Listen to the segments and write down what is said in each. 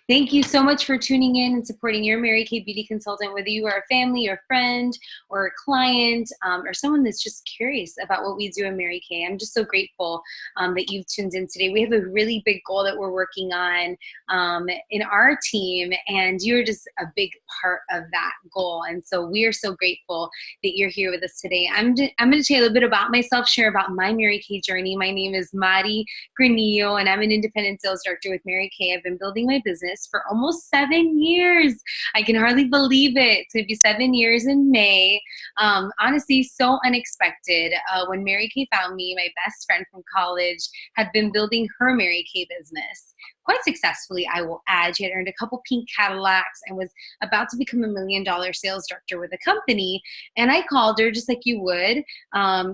Thank you so much for tuning in and supporting your Mary Kay Beauty Consultant, whether you are a family or friend or a client or someone that's just curious about what we do in Mary Kay. I'm just so grateful that you've tuned in today. We have a really big goal that we're working on in our team, and you're just a big part of that goal. And so we are so grateful that you're here with us today. I'm going to tell you a little bit about myself, share about my Mary Kay journey. My name is Mari Granillo, and I'm an independent sales director with Mary Kay. I've been building my business for almost 7 years. I can hardly believe it. It's going to be 7 years in May. Honestly, so unexpected. When Mary Kay found me, my best friend from college had been building her Mary Kay business quite successfully, I will add. She had earned a couple pink Cadillacs and was about to become $1 million sales director with a company. And I called her just like you would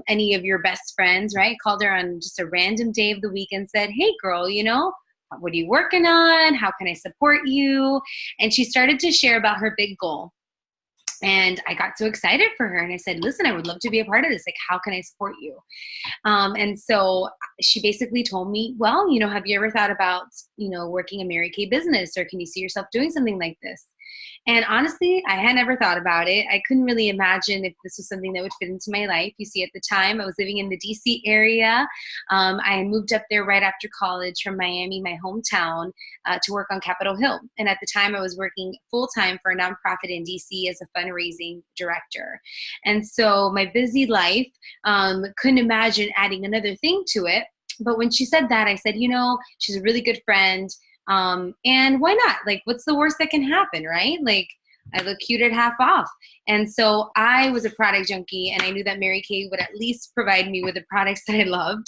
any of your best friends, right? Called her on just a random day of the week and said, hey, girl, what are you working on? How can I support you? And she started to share about her big goal. And I got so excited for her. And I said, listen, I would love to be a part of this. Like, how can I support you? And so she basically told me, well, have you ever thought about, working a Mary Kay business, or can you see yourself doing something like this? And honestly, I had never thought about it. I couldn't really imagine if this was something that would fit into my life. You see, at the time, I was living in the DC area. I had moved up there right after college from Miami, my hometown, to work on Capitol Hill. And at the time, I was working full-time for a nonprofit in DC as a fundraising director. And so my busy life, couldn't imagine adding another thing to it. But when she said that, I said, she's a really good friend. And why not? Like, what's the worst that can happen, right? Like, I look cute at half off. And so I was a product junkie, and I knew that Mary Kay would at least provide me with the products that I loved.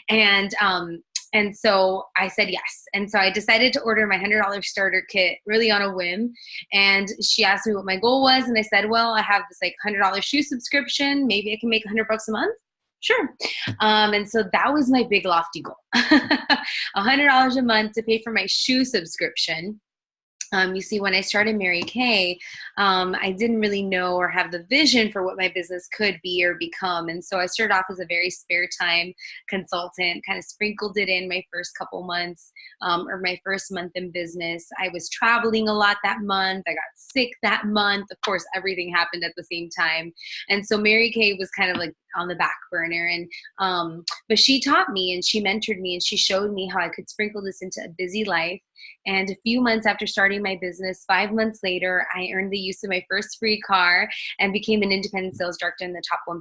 And so I said yes. And so I decided to order my $100 starter kit really on a whim. And she asked me what my goal was. And I said, well, I have this like $100 shoe subscription. Maybe I can make $100 a month. Sure. And so that was my big lofty goal. $100 a month to pay for my shoe subscription. You see, when I started Mary Kay, I didn't really know or have the vision for what my business could be or become. And so I started off as a very spare time consultant, kind of sprinkled it in my first couple months or my first month in business. I was traveling a lot that month. I got sick that month. Of course, everything happened at the same time. And so Mary Kay was kind of like on the back burner. And but she taught me, and she mentored me, and she showed me how I could sprinkle this into a busy life. And a few months after starting my business, 5 months later, I earned the use of my first free car and became an independent sales director in the top 1%.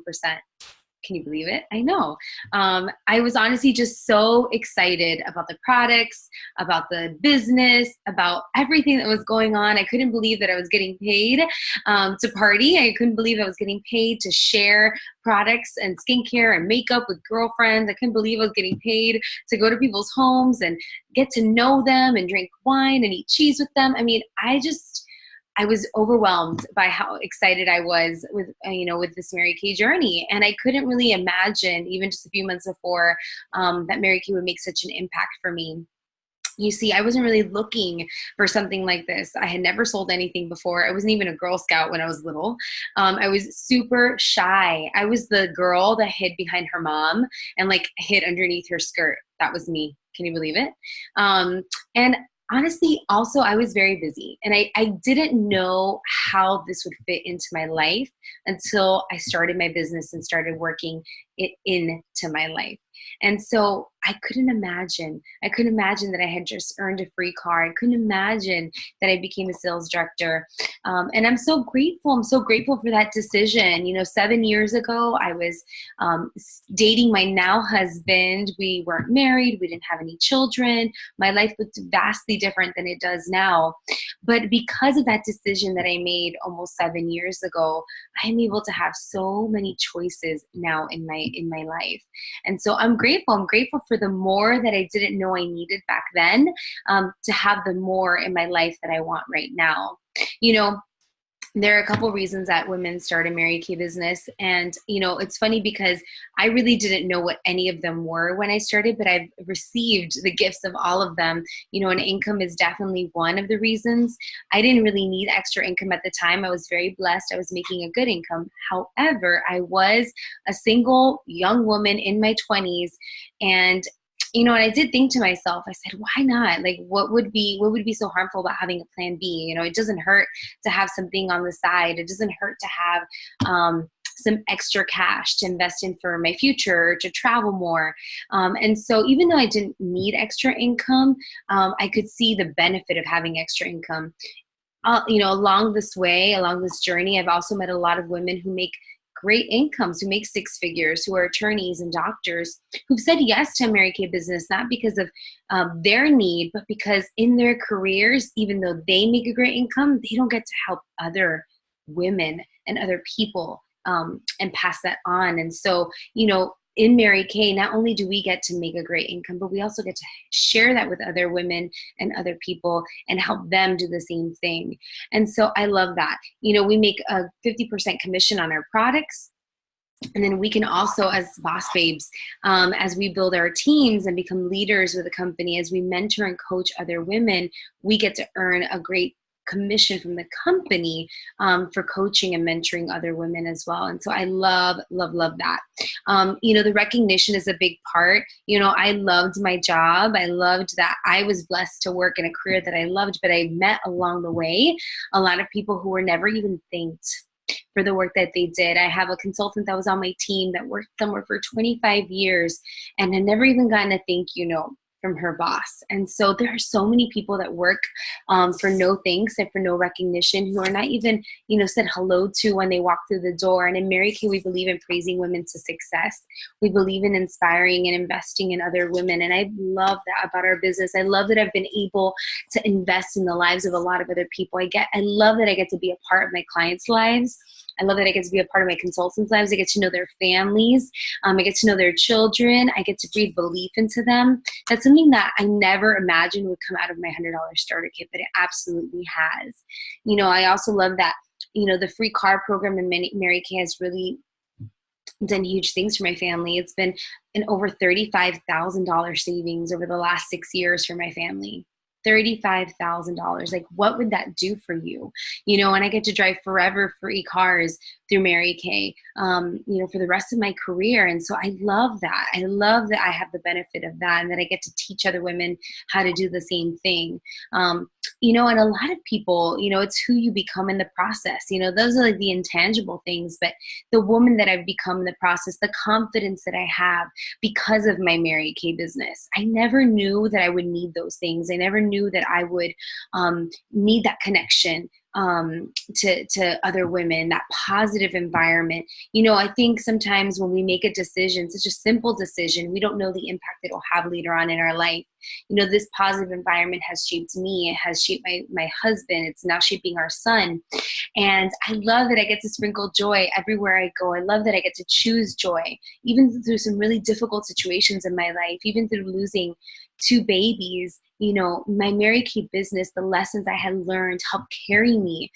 Can you believe it? I know. I was honestly just so excited about the products, about the business, about everything that was going on. I couldn't believe that I was getting paid to party. I couldn't believe I was getting paid to share products and skincare and makeup with girlfriends. I couldn't believe I was getting paid to go to people's homes and get to know them and drink wine and eat cheese with them. I mean, I was overwhelmed by how excited I was with this Mary Kay journey. And I couldn't really imagine, even just a few months before, that Mary Kay would make such an impact for me. You see, I wasn't really looking for something like this. I had never sold anything before. I wasn't even a Girl Scout when I was little. I was super shy. I was the girl that hid behind her mom and like hid underneath her skirt. That was me. Can you believe it? And honestly, also, I was very busy, and I didn't know how this would fit into my life until I started my business and started working it into my life. And so I couldn't imagine that I had just earned a free car. I couldn't imagine that I became a sales director. And I'm so grateful. I'm so grateful for that decision. 7 years ago, I was dating my now husband. We weren't married. We didn't have any children. My life looked vastly different than it does now. But because of that decision that I made almost 7 years ago, I'm able to have so many choices now in my life. And so I'm grateful. I'm grateful for the more that I didn't know I needed back then, to have the more in my life that I want right now. There are a couple reasons that women start a Mary Kay business. And, it's funny because I really didn't know what any of them were when I started, but I've received the gifts of all of them. And income is definitely one of the reasons. I didn't really need extra income at the time. I was very blessed. I was making a good income. However, I was a single young woman in my 20s, and And I did think to myself, I said, why not? Like, what would be so harmful about having a plan B? It doesn't hurt to have something on the side. It doesn't hurt to have some extra cash to invest in for my future, to travel more. And so even though I didn't need extra income, I could see the benefit of having extra income. Along this way, along this journey, I've also met a lot of women who make great incomes, who make six figures, who are attorneys and doctors, who've said yes to a Mary Kay business, not because of their need, but because in their careers, even though they make a great income, they don't get to help other women and other people and pass that on. And so, in Mary Kay, not only do we get to make a great income, but we also get to share that with other women and other people and help them do the same thing. And so I love that. We make a 50% commission on our products. And then we can also, as boss babes, as we build our teams and become leaders with the company, as we mentor and coach other women, we get to earn a great commission from the company for coaching and mentoring other women as well. And so I love, love, love that. The recognition is a big part. I loved my job. I loved that I was blessed to work in a career that I loved, but I met along the way a lot of people who were never even thanked for the work that they did. I have a consultant that was on my team that worked somewhere for 25 years and had never even gotten a thank you note from her boss. And so there are so many people that work for no thanks and for no recognition, who are not even, said hello to when they walk through the door. And in Mary Kay, we believe in praising women to success. We believe in inspiring and investing in other women. And I love that about our business. I love that I've been able to invest in the lives of a lot of other people. I love that I get to be a part of my clients' lives. I love that I get to be a part of my consultants' lives. I get to know their families. I get to know their children. I get to breathe belief into them. That's something that I never imagined would come out of my $100 starter kit, but it absolutely has. I also love that, the free car program in Mary Kay has really done huge things for my family. It's been an over $35,000 savings over the last 6 years for my family. $35,000. Like, what would that do for you? And I get to drive forever free cars through Mary Kay, for the rest of my career. And so I love that. I love that I have the benefit of that and that I get to teach other women how to do the same thing. And a lot of people, it's who you become in the process. Those are like the intangible things, but the woman that I've become in the process, the confidence that I have because of my Mary Kay business. I never knew that I would need those things. I never knew that I would need that connection to other women, that positive environment. I think sometimes when we make a decision, such a simple decision, we don't know the impact it will have later on in our life. This positive environment has shaped me. It has shaped my husband. It's now shaping our son. And I love that I get to sprinkle joy everywhere I go. I love that I get to choose joy, even through some really difficult situations in my life, even through losing 2 babies. My Mary Kay business, the lessons I had learned helped carry me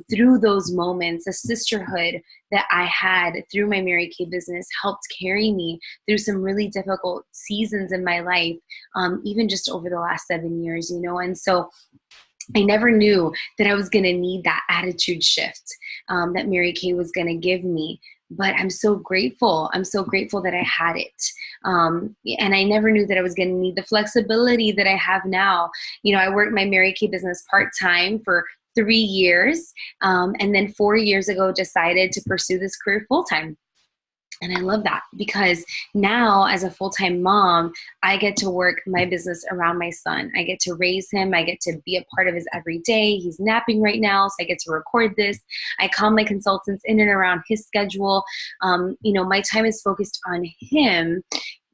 through those moments. The sisterhood that I had through my Mary Kay business helped carry me through some really difficult seasons in my life, even just over the last 7 years, And so I never knew that I was going to need that attitude shift that Mary Kay was going to give me. But I'm so grateful. I'm so grateful that I had it. And I never knew that I was going to need the flexibility that I have now. I worked my Mary Kay business part-time for 3 years. And then 4 years ago, decided to pursue this career full-time. And I love that because now as a full-time mom, I get to work my business around my son. I get to raise him. I get to be a part of his every day. He's napping right now, so I get to record this. I call my consultants in and around his schedule. My time is focused on him.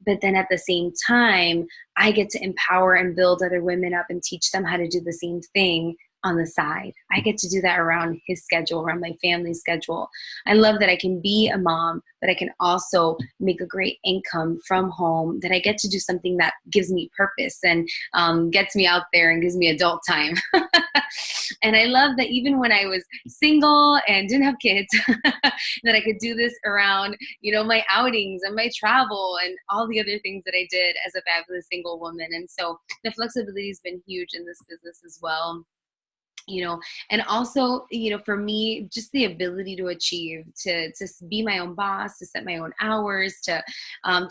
But then at the same time, I get to empower and build other women up and teach them how to do the same thing on the side. I get to do that around his schedule, around my family's schedule. I love that I can be a mom, but I can also make a great income from home, that I get to do something that gives me purpose and gets me out there and gives me adult time. And I love that even when I was single and didn't have kids, that I could do this around, my outings and my travel and all the other things that I did as a fabulous single woman. And so the flexibility has been huge in this business as well. you know. And also, you know, for me, just the ability to achieve, to be my own boss, to set my own hours, to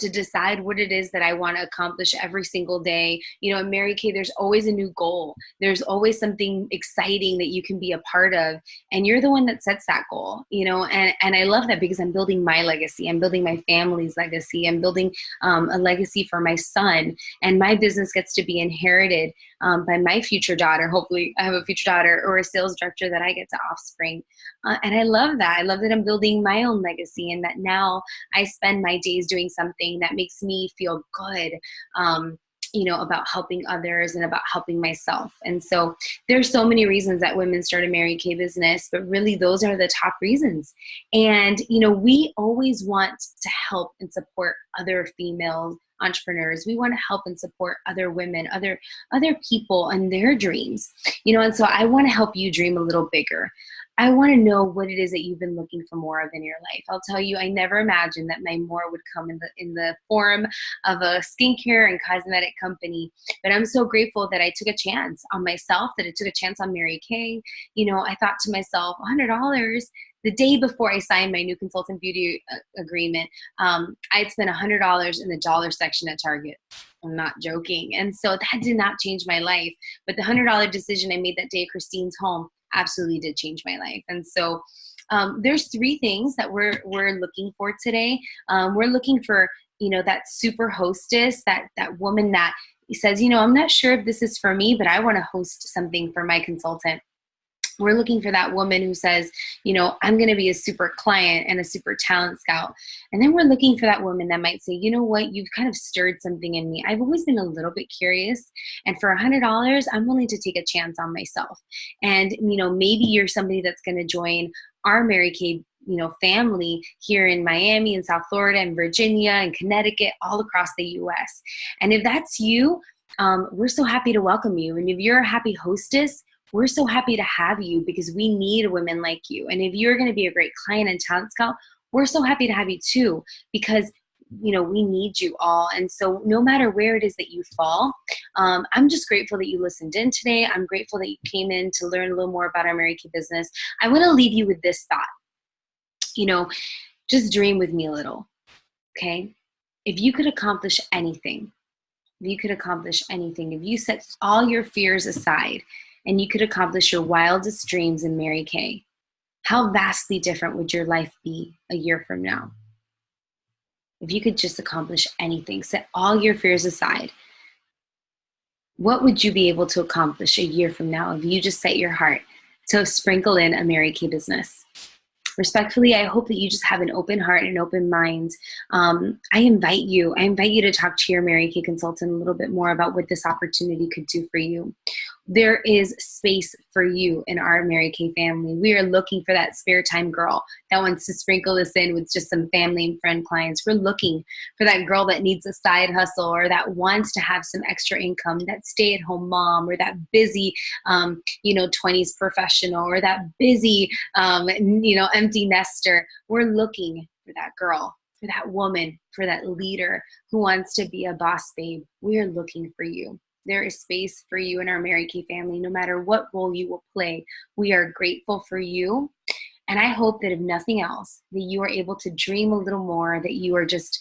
decide what it is that I want to accomplish every single day. You know, in Mary Kay, there's always a new goal. There's always something exciting that you can be a part of, and you're the one that sets that goal, you know. And I love that, because I'm building my legacy, I'm building my family's legacy, I'm building a legacy for my son, and my business gets to be inherited by my future daughter. Hopefully I have a future daughter, or a sales director that I get to offspring. And I love that. I love that I'm building my own legacy, and that now I spend my days doing something that makes me feel good, you know, about helping others and about helping myself. And so there's so many reasons that women start a Mary Kay business, but really those are the top reasons. And, you know, we always want to help and support other female entrepreneurs. We want to help and support other women, other people and their dreams, you know. And so I want to help you dream a little bigger. I want to know what it is that you've been looking for more of in your life. I'll tell you, I never imagined that my more would come in the form of a skincare and cosmetic company. But I'm so grateful that I took a chance on myself, that I took a chance on Mary Kay. You know, I thought to myself, $100. The day before I signed my new consultant beauty agreement, I'd spent $100 in the dollar section at Target. I'm not joking. And so that did not change my life. But the $100 decision I made that day at Christine's home absolutely did change my life. And so there's three things that we're looking for today. We're looking for, you know, that super hostess, that woman that says, you know, I'm not sure if this is for me, but I want to host something for my consultant. We're looking for that woman who says, you know, I'm going to be a super client and a super talent scout. And then we're looking for that woman that might say, you know what, you've kind of stirred something in me. I've always been a little bit curious. And for $100, I'm willing to take a chance on myself. And, you know, maybe you're somebody that's going to join our Mary Kay, you know, family here in Miami and South Florida and Virginia and Connecticut, all across the US. And if that's you, we're so happy to welcome you. And if you're a happy hostess, we're so happy to have you, because we need women like you. And if you're going to be a great client and talent scout, we're so happy to have you too, because, you know, we need you all. And so no matter where it is that you fall, I'm just grateful that you listened in today. I'm grateful that you came in to learn a little more about our Mary Kay business. I want to leave you with this thought. You know, just dream with me a little, okay? If you could accomplish anything, if you set all your fears aside, and you could accomplish your wildest dreams in Mary Kay, how vastly different would your life be a year from now? If you could just accomplish anything, set all your fears aside, what would you be able to accomplish a year from now if you just set your heart to sprinkle in a Mary Kay business? Respectfully, I hope that you just have an open heart and an open mind. I invite you to talk to your Mary Kay consultant a little bit more about what this opportunity could do for you. There is space for you in our Mary Kay family. We are looking for that spare time girl that wants to sprinkle this in with just some family and friend clients. We're looking for that girl that needs a side hustle, or that wants to have some extra income, that stay-at-home mom, or that busy, 20s professional, or that busy, empty nester. We're looking for that girl, for that woman, for that leader who wants to be a boss babe. We are looking for you. There is space for you in our Mary Kay family, no matter what role you will play. We are grateful for you. And I hope that if nothing else, that you are able to dream a little more, that you are just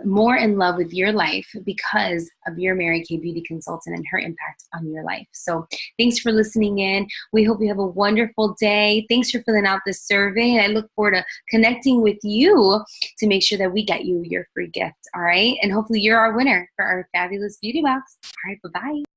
more in love with your life because of your Mary Kay beauty consultant and her impact on your life. So thanks for listening in. We hope you have a wonderful day. Thanks for filling out this survey. And I look forward to connecting with you to make sure that we get you your free gift. All right. And hopefully you're our winner for our fabulous beauty box. All right. Bye-bye.